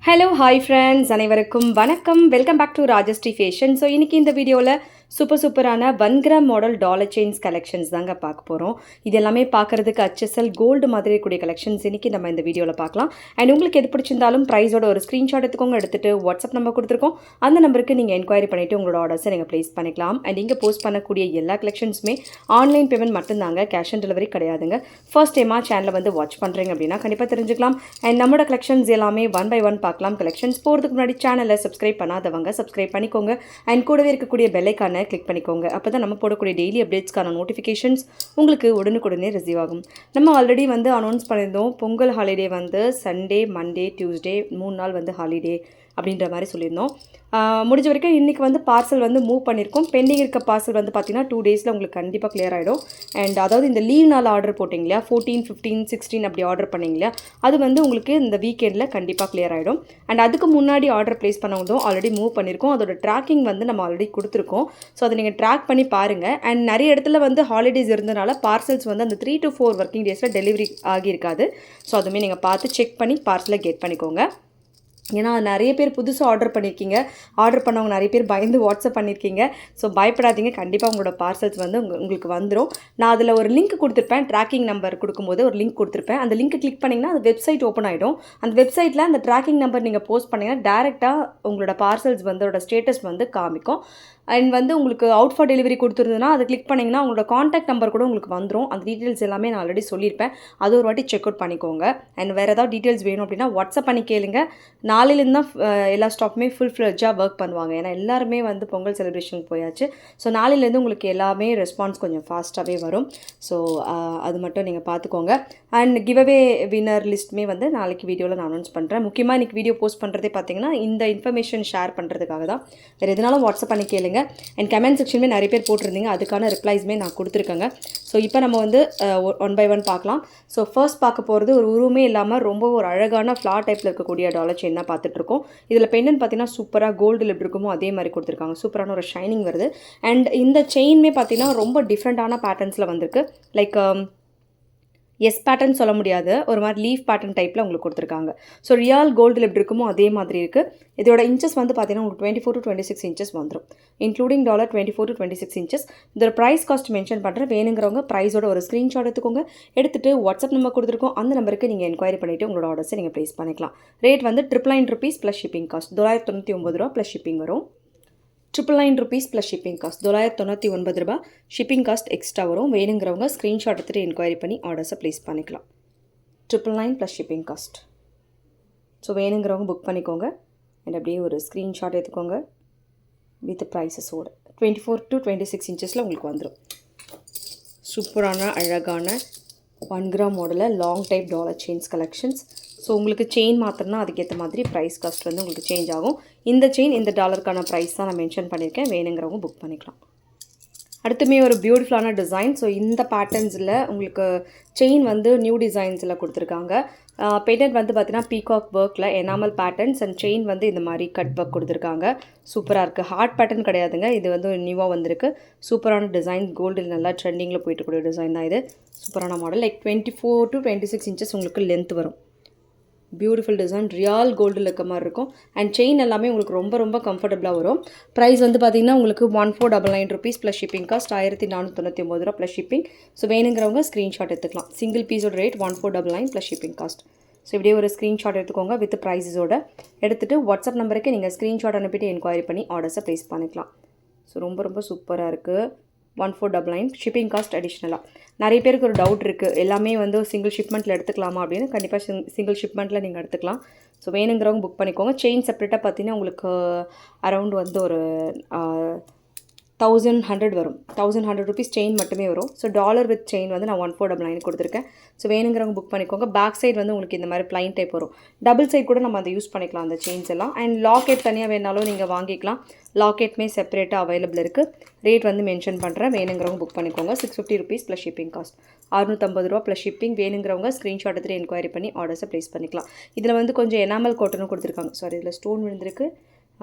Hello hi friends அனைவருக்கும் வணக்கம். Welcome back to Rajashree fashion. So இன்றைக்கி இந்த வீடியோவில் சூப்பரான 1 gram model dollar chains collections தாங்க பார்க்க போகிறோம். இது எல்லாமே பார்க்குறதுக்கு HSL கோல்டு மாதிரி இருக்கக்கூடிய கலெக்ஷன்ஸ் இன்றைக்கி நம்ம இந்த வீடியோவில் பார்க்கலாம். அண்ட் உங்களுக்கு எது பிடிச்சிருந்தாலும் ப்ரைஸோட ஒரு ஸ்க்ரீன்ஷாட் எடுத்துக்கோங்க. எடுத்துகிட்டு வாட்ஸ்அப் நம்பர் கொடுத்துருக்கோம். அந்த நம்பருக்கு நீங்கள் என்கொயரி பண்ணிவிட்டு உங்களோட ஆர்டர்ஸை நீங்கள் ப்ளேஸ் பண்ணிக்கலாம். அண்ட் இங்கே போஸ்ட் பண்ணக்கூடிய எல்லா கலெக்ஷன்ஸுமே ஆன்லைன் பேமெண்ட் மட்டும்தாங்க, கேஷ் ஆன் டெலிவரி கிடையாதுங்க. ஃபர்ஸ்ட் டைமாக சேனலை வந்து வாட்ச் பண்ணுறீங்க அப்படின்னா கண்டிப்பாக தெரிஞ்சுக்கலாம். அண்ட் நம்மளோட கலெக்ஷன்ஸ் எல்லாமே 1 by 1 பார்க்கலாம். கலெக்ஷன்ஸ் போகிறதுக்கு முன்னாடி சேனலை சப்ஸ்கிரைப் பண்ணாதவங்க சப்ஸ்கிரைப் பண்ணிக்கோங்க. அண்ட் கூடவே இருக்கக்கூடிய பெல் ஐக்கானை கிளிக் பண்ணிக்கோங்க. அப்போ தான் நம்ம போடக்கூடிய டெய்லி அப்டேட்ஸ்க்கான நோட்டிஃபிகேஷன்ஸ் உங்களுக்கு உடனுக்குடனே ரிசீவ் ஆகும். நம்ம ஆல்ரெடி வந்து அனௌன்ஸ் பண்ணியிருந்தோம், பொங்கல் ஹாலிடே வந்து சண்டே, மண்டே, டியூஸ்டே 3 நாள் வந்து ஹாலிடே அப்படின்ற மாதிரி சொல்லியிருந்தோம். முடிஞ்ச வரைக்கும் இன்றைக்கி வந்து பார்சல் வந்து மூவ் பண்ணியிருக்கோம். பெண்டிங் இருக்க பார்சல் வந்து பார்த்திங்கன்னா 2 days உங்களுக்கு கண்டிப்பாக கிளியர் ஆகிடும். அண்ட் அதாவது இந்த லீவ் நாள் ஆர்டர் போட்டிங்க இல்லையா, 14, 15, 16 அப்படி ஆர்டர் பண்ணிங்க இல்லையா, அது வந்து உங்களுக்கு இந்த வீக்கெண்டில் கண்டிப்பாக கிளியர் ஆகிடும். அண்ட் அதுக்கு முன்னாடி ஆர்டர் ப்ளேஸ் பண்ணவதும் ஆல்ரெடி மூவ் பண்ணியிருக்கோம். அதோட ட்ராக்கிங் வந்து நம்ம ஆல்ரெடி கொடுத்துருக்கோம். ஸோ அதை நீங்கள் ட்ராக் பண்ணி பாருங்கள். அண்ட் நிறைய இடத்துல வந்து ஹாலிடேஸ் இருந்தனால பார்சல்ஸ் வந்து அந்த 3 to 4 ஒர்க்கிங் டேஸில் டெலிவரி ஆகியிருக்காது. ஸோ அதுவுமே நீங்கள் பார்த்து செக் பண்ணி பார்சலை கெட் பண்ணிக்கோங்க. ஏன்னா நிறைய பேர் புதுசாக ஆர்டர் பண்ணியிருக்கீங்க. ஆர்டர் பண்ணவங்க நிறைய பேர் பயந்து வாட்ஸ்அப் பண்ணியிருக்கீங்க. ஸோ பயப்படாதீங்க, கண்டிப்பாக உங்களோட பார்சல்ஸ் வந்து உங்களுக்கு வந்துடும். நான் அதில் ஒரு லிங்க் கொடுத்துருப்பேன். ட்ராக்கிங் நம்பர் கொடுக்கும்போது ஒரு லிங்க் கொடுத்துருப்பேன். அந்த லிங்க் கிளிக் பண்ணிங்கன்னா அந்த வெப்சைட் ஓப்பன் ஆகிடும். அந்த வெப்சைட்டில் அந்த ட்ராக்கிங் நம்பர் நீங்கள் போஸ்ட் பண்ணிங்கன்னா டேரெக்டாக உங்களோட பார்சல்ஸ் வந்து ஸ்டேட்டஸ் வந்து காமிக்கும். அண்ட் வந்து உங்களுக்கு அவுட் ஃபார் டெலிவரி கொடுத்துருந்ததுன்னா அதை கிளிக் பண்ணிங்கன்னா உங்களோட காண்டாக்ட் நம்பர் கூட உங்களுக்கு வந்துடும். அந்த டீட்டெயில்ஸ் எல்லாமே நான் ஆல்ரெடி சொல்லியிருப்பேன். அது ஒரு வாட்டி செக் அவுட் பண்ணிக்கோங்க. அண்ட் வேறு ஏதாவது டீட்டெயில்ஸ் வேணும் அப்படின்னா வாட்ஸ்அப் பண்ணி கேளுங்க. நாளையிலேருந்து தான் எல்லா ஸ்டாக்குமே ஃபுல் ஃப்ளெட்ஜாக ஒர்க் பண்ணுவாங்க. ஏன்னா எல்லாருமே வந்து பொங்கல் செலிப்ரேஷனுக்கு போயாச்சு. ஸோ நாளையிலேருந்து உங்களுக்கு எல்லாமே ரெஸ்பான்ஸ் கொஞ்சம் ஃபாஸ்ட்டாகவே வரும். ஸோ அது மட்டும் நீங்கள் பார்த்துக்கோங்க. அண்ட் கிவ்அவே வின்னர் லிஸ்ட்டுமே வந்து நாளைக்கு வீடியோவில் நான் அனௌன்ஸ் பண்ணுறேன். முக்கியமாக இன்றைக்கி வீடியோ போஸ்ட் பண்ணுறதே பார்த்தீங்கன்னா இந்த இன்ஃபர்மேஷன் ஷேர் பண்ணுறதுக்காக தான். வேறு எதுனாலும் வாட்ஸ்அப் பண்ணி கேளுங்க. அண்ட் கமெண்ட் செக்ஷனுமே நிறைய பேர் போட்டிருந்தீங்க, அதுக்கான ரிப்ளைஸுமே நான் கொடுத்துருக்கேங்க. ஸோ இப்போ நம்ம வந்து 1 by 1 பார்க்கலாம். ஸோ ஃபர்ஸ்ட் பார்க்க போகிறது ஒரு உருவமே இல்லாமல் ரொம்ப ஒரு அழகான ஃப்ளார் டைப்பில் இருக்கக்கூடிய டாலர் செயின் தான் பார்த்துட்ருக்கோம். இதில் பெண்ணுன்னு பார்த்தீங்கன்னா சூப்பராக கோல்டில் எப்படி இருக்குமோ அதே மாதிரி கொடுத்துருக்காங்க. சூப்பரான ஒரு ஷைனிங் வருது. அண்ட் இந்த செயின்மே பார்த்தீங்கன்னா ரொம்ப டிஃப்ரெண்ட்டான பேட்டர்ன்ஸில் வந்திருக்கு. லைக் எஸ் பேட்டர்ன் சொல்ல முடியாது, ஒரு மாதிரி லீஃப் பேட்டர்ன் டைப்பில் உங்களுக்கு கொடுத்துருக்காங்க. ஸோ ரியல் கோல்டில் எப்படி இருக்குமோ அதே மாதிரி இருக்குது. இதோட இன்ச்சஸ் வந்து பார்த்தீங்கன்னா உங்களுக்கு 24 to 26 inches வந்துடும். Including $24 to 26 inches. இதோட ப்ரைஸ் காஸ்ட் மென்ஷன் பண்ணுறேன். வேணுங்கிறவங்க ப்ரைஸோட ஒரு ஸ்க்ரீன்ஷாட் எடுத்துக்கோங்க. எடுத்துகிட்டு வாட்ஸ்அப் நம்பர் கொடுத்துருக்கோம். அந்த நம்பருக்கு நீங்கள் என்கொயரி பண்ணிவிட்டு உங்களோட ஆர்டர்ஸை நீங்கள் ப்ளேஸ் பண்ணிக்கலாம். ரேட் வந்து ₹999 plus shipping cost. $999 plus shipping வரும். ₹999 plus shipping cost. $999 shipping cost extra வரும். வேணுங்கிறவங்க ஸ்க்ரீன்ஷாட் எடுத்துகிட்டு என்கொயரி பண்ணி ஆர்டர்ஸை ப்ளேஸ் பண்ணிக்கலாம். $999 ப்ளஸ் ஷிப்பிங் காஸ்ட். ஸோ வேணுங்கிறவங்க புக் பண்ணிக்கோங்க. அண்ட் அப்படியே ஒரு ஸ்க்ரீன்ஷாட் எடுத்துக்கோங்க வித் ப்ரைஸஸோடு. 24 to 26 inches உங்களுக்கு வந்துடும். சூப்பரான அழகான 1 கிராம் மாடலில் long type dollar chains collections. So உங்களுக்கு செயின் மாத்திரம்னா அதுக்கேற்ற மாதிரி ப்ரைஸ் காஸ்ட் வந்து உங்களுக்கு சேஞ்ச் ஆகும். இந்த செயின் இந்த டாலருக்கான ப்ரைஸ் தான் நான் மென்ஷன் பண்ணியிருக்கேன். வேணுங்கிறவங்க புக் பண்ணிக்கலாம். அடுத்துமே ஒரு பியூட்டிஃபுல்லான டிசைன். ஸோ இந்த பேட்டர்ன்ஸில் உங்களுக்கு செயின் வந்து நியூ டிசைன்ஸில் கொடுத்துருக்காங்க. பெண்டன்ட் வந்து பார்த்தீங்கன்னா பீகாக் ஒர்க்கில் எனாமல் பேட்டர்ன்ஸ் அண்ட் செயின் வந்து இந்த மாதிரி கட் ஒர்க் கொடுத்துருக்காங்க. சூப்பராக இருக்குது. ஹார்ட் பேட்டர்ன் கிடையாதுங்க, இது வந்து நியூவாக வந்திருக்கு. சூப்பரான டிசைன். கோல்டில் நல்லா ட்ரெண்டிங்கில் போயிட்டுக்கூடிய டிசைன் தான் இது. சூப்பரான மாடல். லைக் 24 to 26 inches உங்களுக்கு லென்த் வரும். Beautiful design. ரியல் கோல்டில் இருக்க மாதிரி இருக்கும். அண்ட் செயின் எல்லாமே உங்களுக்கு ரொம்ப கம்ஃபர்டபுளாக வரும். ப்ரைஸ் வந்து பார்த்திங்கன்னா உங்களுக்கு ₹1499 plus shipping cost. ₹1499 plus shipping. So வேணுங்கிறவங்க ஸ்க்ரீன்ஷாட் எடுத்துக்கலாம். சிங்கிள் பீஸோட rate $1499 plus shipping cost. So இப்படியே ஒரு ஸ்க்ரீன்ஷாட் எடுத்துக்கோங்க வித் ப்ரைஸஸோட. எடுத்துகிட்டு வாட்ஸ்அப் நம்பருக்கு நீங்கள் ஸ்க்ரீன்ஷாட் அனுப்பிட்டு என்கொயரி பண்ணி ஆர்டர்ஸை ப்ளேஸ் பண்ணிக்கலாம். ஸோ ரொம்ப சூப்பராக இருக்குது. $1499 ஷிப்பிங் காஸ்ட் அடிஷ்னலாக. நிறைய பேருக்கு ஒரு டவுட் இருக்குது, எல்லாமே வந்து சிங்கிள் ஷிப்மெண்ட்டில் எடுத்துக்கலாமா அப்படின்னு. கண்டிப்பாக சிங்கிள் ஷிப்மெண்ட்டில் நீங்கள் எடுத்துக்கலாம். ஸோ வேணுங்கிறவங்க புக் பண்ணிக்கோங்க. செயின் செப்பரேட்டாக பார்த்தீங்கன்னா உங்களுக்கு அரௌண்ட் வந்து ஒரு 1100 வரும். ₹1100 செயின் மட்டுமே வரும். ஸோ டாலர் வித் செயின் வந்து நான் 1499 கொடுத்துருக்கேன். ஸோ வேணுங்கிறவங்க புக் பண்ணிக்கோங்க. பேக் சைடு வந்து உங்களுக்கு இந்த மாதிரி ப்ளைன் டைப் வரும். டபுள் சைட் கூட நம்ம அதை யூஸ் பண்ணிக்கலாம் அந்த செயின்ஸ் எல்லாம். அண்ட் லாக்கெட் தனியாக வேணாலும் நீங்கள் வாங்கிக்கலாம். லாக்கெட்டுமே செப்பரேட்டாக அவைலபிள் இருக்குது. ரேட் வந்து மென்ஷன் பண்ணுறேன். வேணுங்கிறவங்க புக் பண்ணிக்கோங்க. ₹650 plus shipping cost. ₹650 plus shipping. வேணுங்கிறவங்க ஸ்க்ரீன்ஷாட் எடுத்துகிட்டு என்கொயரி பண்ணி ஆர்டர்ஸை ப்ளேஸ் பண்ணிக்கலாம். இதில் வந்து கொஞ்சம் எனாமல் காட்டனும் கொடுத்துருக்காங்க. சாரி, இதில் ஸ்டோன் விழுந்திருக்கு.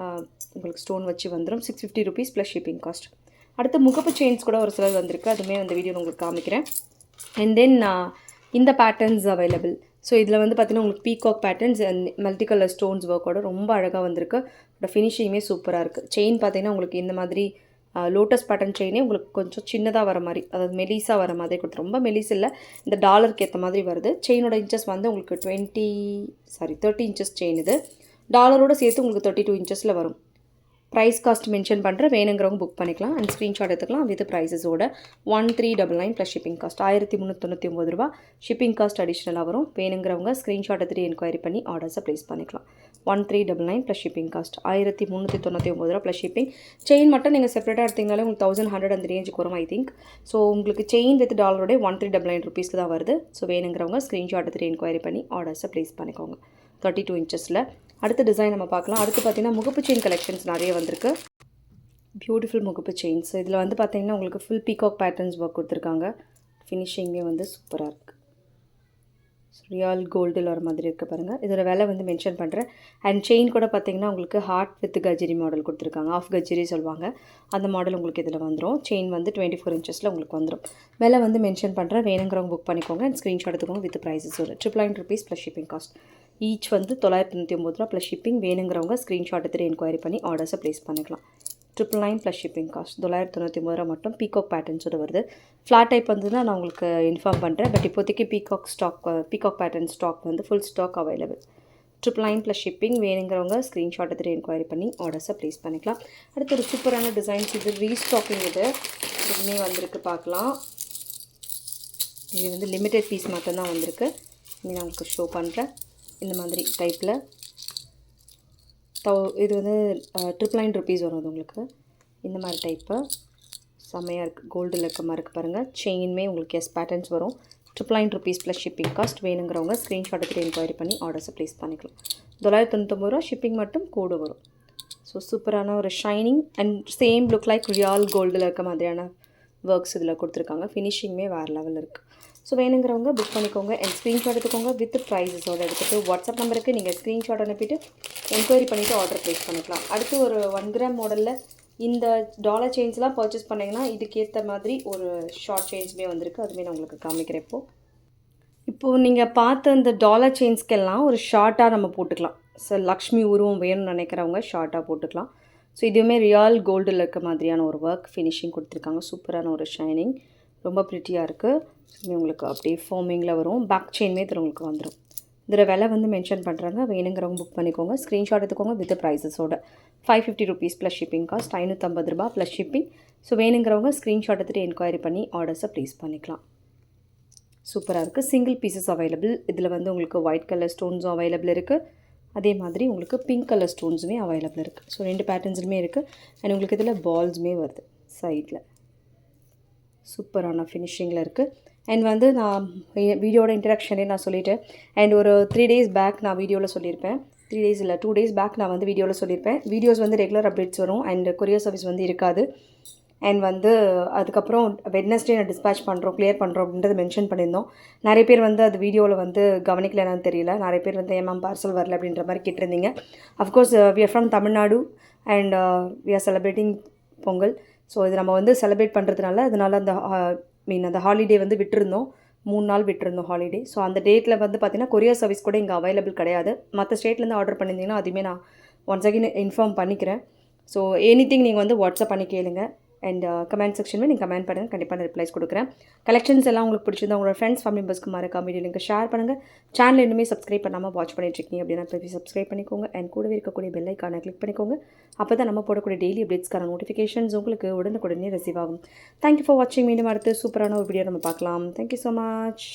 உங்களுக்கு ஸ்டோன் வச்சு வந்துடும். ₹650 ப்ளஸ் ஷிப்பிங் காஸ்ட். அடுத்து முகப்பு செயின்ஸ் கூட ஒரு சிலர் வந்திருக்கு. அதுவுமே அந்த வீடியோ உங்களுக்கு காமிக்கிறேன். அண்ட் தென் இந்த பேட்டர்ன்ஸ் அவைலபிள். ஸோ இதில் வந்து பார்த்தீங்கன்னா உங்களுக்கு peacock patterns and multi colour stones ஒர்க்கோட ரொம்ப அழகாக வந்திருக்கு. ஃபினிஷிங்குமே சூப்பராக இருக்குது. செயின் பார்த்தீங்கன்னா உங்களுக்கு இந்த மாதிரி லோட்டஸ் பேட்டர்ன் செயினே உங்களுக்கு கொஞ்சம் சின்னதாக வர மாதிரி, அதாவது மெலிஸாக வர மாதிரி கொடுத்து, ரொம்ப மெலிஸ் இல்லை, இந்த டாலருக்கு ஏற்ற மாதிரி வருது. செயினோட இன்ச்சஸ் வந்து உங்களுக்கு 30 இன்ச்சஸ் செயின். இது டாலரோடு சேர்த்து உங்களுக்கு 32 இன்ச்சஸில் வரும். ப்ரைஸ் காஸ்ட் மென்ஷன் பண்ணுற, வேணுங்கிறவங்க புக் பண்ணிக்கலாம் அண்ட் ஸ்க்ரீன்ஷாட் எடுத்துக்கலாம் வித் ப்ரைஸஸோட. 1399 ப்ளஸ் ஷிப்பிங் காஸ்ட் 1399 ரூபா. ஷிப்பிங் காஸ்ட் அடிஷ்னலாக வரும். வேணுங்கிறவங்க ஸ்க்ரீன்ஷாட் எடுத்துகிட்டு என்கொயரி பண்ணி ஆர்டர்ஸை ப்ளேஸ் பண்ணிக்கலாம். 1399 ப்ளஸ் ஷிப்பிங் காஸ்ட் 1399 ரூபா ப்ளஸ் ஷிப்பிங். செயின் மட்டும் நீங்கள் செப்பரேட்டாக எடுத்தீங்கனாலே உங்களுக்கு 1100 அந்த ரேஞ்சுக்கு வரும் ஐ திங்க். ஸோ உங்களுக்கு செயின் வித் டாலரோட 1399 ருபீஸ்க்கு தான் வருது. ஸோ வேணுங்கிறவங்க ஸ்க்ரீன்ஷாட் எடுத்துகிட்டு என்கொயரி பண்ணி ஆர்டர்ஸை ப்ளேஸ் பண்ணிக்கோங்க. 32 இன்ச்சஸில் அடுத்த டிசைன் நம்ம பார்க்கலாம். அடுத்து பார்த்தீங்கன்னா முகப்பு செயின் கலெக்ஷன்ஸ் நிறைய வந்திருக்கு. பியூட்டிஃபுல் முகப்பு செயின்ஸ். இதில் வந்து பார்த்தீங்கன்னா உங்களுக்கு ஃபுல் பீகாக் பேட்டர்ன்ஸ் ஒர்க் கொடுத்துருக்காங்க. ஃபினிஷிங்கே வந்து சூப்பராக இருக்குது. ரியல் கோல்டில் வர மாதிரி இருக்குது பாருங்கள். இதோட விலை வந்து மென்ஷன் பண்ணுறேன். அண்ட் செயின் கூட பார்த்தீங்கன்னா உங்களுக்கு ஹார்ட் வித் கஜிரி மாடல் கொடுத்துருக்காங்க. ஆஃப் கஜிரி சொல்லுவாங்க, அந்த மாடல் உங்களுக்கு இதில் வந்துடும். செயின் வந்து 24 இன்ச்சஸில் உங்களுக்கு வந்துடும். விலை வந்து மென்ஷன் பண்ணுறேன். வேணுங்கிறவங்க புக் பண்ணிக்கோங்க அண்ட் ஸ்க்ரீன்ஷாட் எடுத்துக்கோங்க வித் ப்ரைஸஸோட. 999 rupees plus shipping cost. Each வந்து 999 ரூபா ப்ளஸ் ஷிப்பிங். வேணுங்கிறவங்க ஸ்க்ரீன்ஷாட் எடுத்துகிட்டு என்கொயரி பண்ணி ஆர்டர்ஸை ப்ளேஸ் பண்ணிக்கலாம். 999 ப்ளஸ் ஷிப்பிங் காஸ்ட். 999 ரூபா மட்டும். பீகாக் பேட்டர்ன்ஸோட வருது. ஃப்ளாட் டைப் வந்துன்னா நான் உங்களுக்கு இன்ஃபார்ம் பண்ணுறேன். பட் இப்போதைக்கு பீகாக் பேட்டர்ன் ஸ்டாக் வந்து full stock available. 999 plus shipping. வேணுங்கிறவங்க ஸ்க்ரீன்ஷாட் எடுத்துகிட்டு என்கொயரி பண்ணி ஆர்டர்ஸை ப்ளேஸ் பண்ணிக்கலாம். அடுத்து ஒரு சூப்பரான டிசைன்ஸ். இது ரீஸ்டாக்கிங். இதுவுமே வந்திருக்கு பார்க்கலாம். இது வந்து லிமிட்டட் பீஸ் மட்டும்தான் வந்திருக்கு. நான் உங்களுக்கு ஷோ பண்ணுறேன். இந்த மாதிரி டைப்பில் இது வந்து 999 ருபீஸ் வரும். அது உங்களுக்கு இந்த மாதிரி டைப்பு செம்மையாக இருக்குது. கோல்டில் இருக்க மாதிரி இருக்குது பாருங்கள். செயின்மே உங்களுக்கு பேட்டர்ன்ஸ் வரும். 999 ருபீஸ் ப்ளஸ் ஷிப்பிங் காஸ்ட். வேணுங்கிறவங்க ஸ்க்ரீன்ஷாட் எடுத்துகிட்டு என்கொயரி பண்ணி ஆர்டர்ஸை ப்ளேஸ் பண்ணிக்கலாம். 999 ரூபா. ஷிப்பிங் மட்டும் கூட வரும். ஸோ சூப்பரான ஒரு shining and same look like real கோல்டில் இருக்க மாதிரியான ஒர்க்ஸ் இதில் கொடுத்துருக்காங்க. ஃபினிஷிங்குமே வேறு லெவலில் இருக்குது. ஸோ வேணுங்கிறவங்க புக் பண்ணிக்கோங்க அண்ட் ஸ்க்ரீன்ஷாட் எடுத்துக்கோங்க வித் ப்ரைஸஸோடு எடுத்துகிட்டு வாட்ஸ்அப் நம்பருக்கு நீங்கள் ஸ்க்ரீன்ஷாட் அனுப்பிட்டு என்கொயரி பண்ணிவிட்டு ஆர்டர் ப்ளேஸ் பண்ணிக்கலாம். அடுத்து ஒரு 1 கிராம் மாடலில் இந்த டாலர் செயின்ஸ்லாம் பர்ச்சேஸ் பண்ணிங்கன்னா இதுக்கேற்ற மாதிரி ஒரு ஷார்ட் செயின்ஸுமே வந்திருக்கு. அதுவுமே நான் உங்களுக்கு காமிக்கிறேன். இப்போது நீங்கள் பார்த்த இந்த டாலர் செயின்ஸ்க்கெல்லாம் ஒரு ஷார்ட்டாக நம்ம போட்டுக்கலாம். ஸோ லக்ஷ்மி உருவம் வேணும்னு நினைக்கிறவங்க ஷார்ட்டாக போட்டுக்கலாம். ஸோ இதுவுமே ரியல் கோல்டில் இருக்க மாதிரியான ஒரு ஒர்க் ஃபினிஷிங் கொடுத்துருக்காங்க. சூப்பரான ஒரு ஷைனிங், ரொம்ப ப்ரிட்டியாக இருக்குது. உங்களுக்கு அப்படியே ஃபோமிங்கில் வரும். பேக் செயின்மே இதில் உங்களுக்கு வந்துடும். இதில் விலை வந்து மென்ஷன் பண்ணுறாங்க. வேணுங்கிறவங்க புக் பண்ணிக்கோங்க. ஸ்க்ரீன்ஷாட் எடுத்துக்கோங்க வித் ப்ரைஸஸோட. 550 ருபீஸ் ப்ளஸ் ஷிப்பிங் காஸ்ட். 550 ரூபா ப்ளஸ் ஷிப்பிங். ஸோ வேணுங்கிறவங்க ஸ்க்ரீன்ஷாட் எடுத்துகிட்டு என்கொயரி பண்ணி ஆர்டர்ஸை ப்ளேஸ் பண்ணிக்கலாம். சூப்பராக இருக்குது. Single pieces available. இதில் வந்து உங்களுக்கு ஒயிட் கலர் ஸ்டோன்ஸும் அவைலபிள் இருக்குது. அதே மாதிரி உங்களுக்கு பிங்க் கலர் ஸ்டோன்ஸுமே அவைலபிள் இருக்குது. ஸோ 2 பேட்டர்ன்ஸுமே இருக்குது. அண்ட் உங்களுக்கு இதில் பால்ஸுமே வருது சைடில். சூப்பரான ஃபினிஷிங்கில் இருக்குது. அண்ட் வந்து நான் வீடியோட இன்ட்ரடக்ஷனே நான் சொல்லிவிட்டேன். அண்ட் ஒரு 3 days பேக் நான் வீடியோவில் சொல்லியிருப்பேன். 3 days இல்லை 2 days பேக் நான் வந்து வீடியோவில் சொல்லியிருப்பேன். வீடியோஸ் வந்து ரெகுலர் அப்டேட்ஸ் வரும் அண்ட் கொரியர் சர்வீஸ் வந்து இருக்காது. அண்ட் வந்து அதுக்கப்புறம் வெட்னஸ்டே நான் டிஸ்பேச் பண்ணுறோம், கிளியர் பண்ணுறோம் அப்படின்றத மென்ஷன் பண்ணியிருந்தோம். நிறைய பேர் வந்து அது வீடியோவில் வந்து கவனிக்கல, என்னன்னு தெரியல. நிறைய பேர் வந்து ஏன் மேம் பார்சல் வரல அப்படின்ற மாதிரி கேட்டிருந்தீங்க. Of course we are from Tamil Nadu and we are celebrating Pongal. So இது நம்ம வந்து செலிப்ரேட் பண்ணுறதுனால அதனால் அந்த ஹாலிடே வந்து விட்டுருந்தோம். 3 நாள் விட்டுருந்தோம் ஹாலிடே. ஸோ அந்த டேட்டில் வந்து பார்த்திங்கன்னா கொரியர் சர்வீஸ் கூட இங்கே அவைலபிள் கிடையாது. மற்ற ஸ்டேட்லேருந்து ஆர்டர் பண்ணியிருந்தீங்கன்னா அதுவுமே நான் ஒன்ஸ் அகைன் இன்ஃபார்ம் பண்ணிக்கிறேன். ஸோ எனிதிங் நீங்கள் வந்து வாட்ஸ்அப் பண்ணி கேளுங்க. அண்ட் கமெண்ட் செக்ஷனில் நீங்கள் கமெண்ட் பண்ணுங்கள், கண்டிப்பாக நான் ரிப்ளைஸ் கொடுக்குறேன். கலெக்ஷன்ஸ் எல்லாம் உங்களுக்கு பிடிச்சிருந்தா உங்களோட ஃப்ரெண்ட்ஸ் ஃபேமிலி மெம்பர்ஸ்க்கு மறக்காம வீடியோ லிங்க் ஷேர் பண்ணுங்கள். சேனல் இன்னுமே சப்ஸ்கிரைப் பண்ணாமல் வாட்ச் பண்ணிட்டுருக்கீங்க அப்படின்னா போய் சப்ஸ்கிரைப் பண்ணிக்கோங்க. அண்ட் கூடவே இருக்கக்கூடிய பெல் ஐக்கானை கிளிக் பண்ணிக்கோங்க. அப்போ தான் நம்ம போடக்கூடிய டெய்லி அப்டேட்ஸ்க்கான நோட்டிஃபிகேஷன்ஸ் உங்களுக்கு உடனுக்குடனே ரிசீவ் ஆகும். தேங்க்யூ ஃபார் வாட்சிங். மீண்டும் அடுத்து சூப்பரான ஒரு வீடியோ நம்ம பார்க்கலாம். Thank you so much.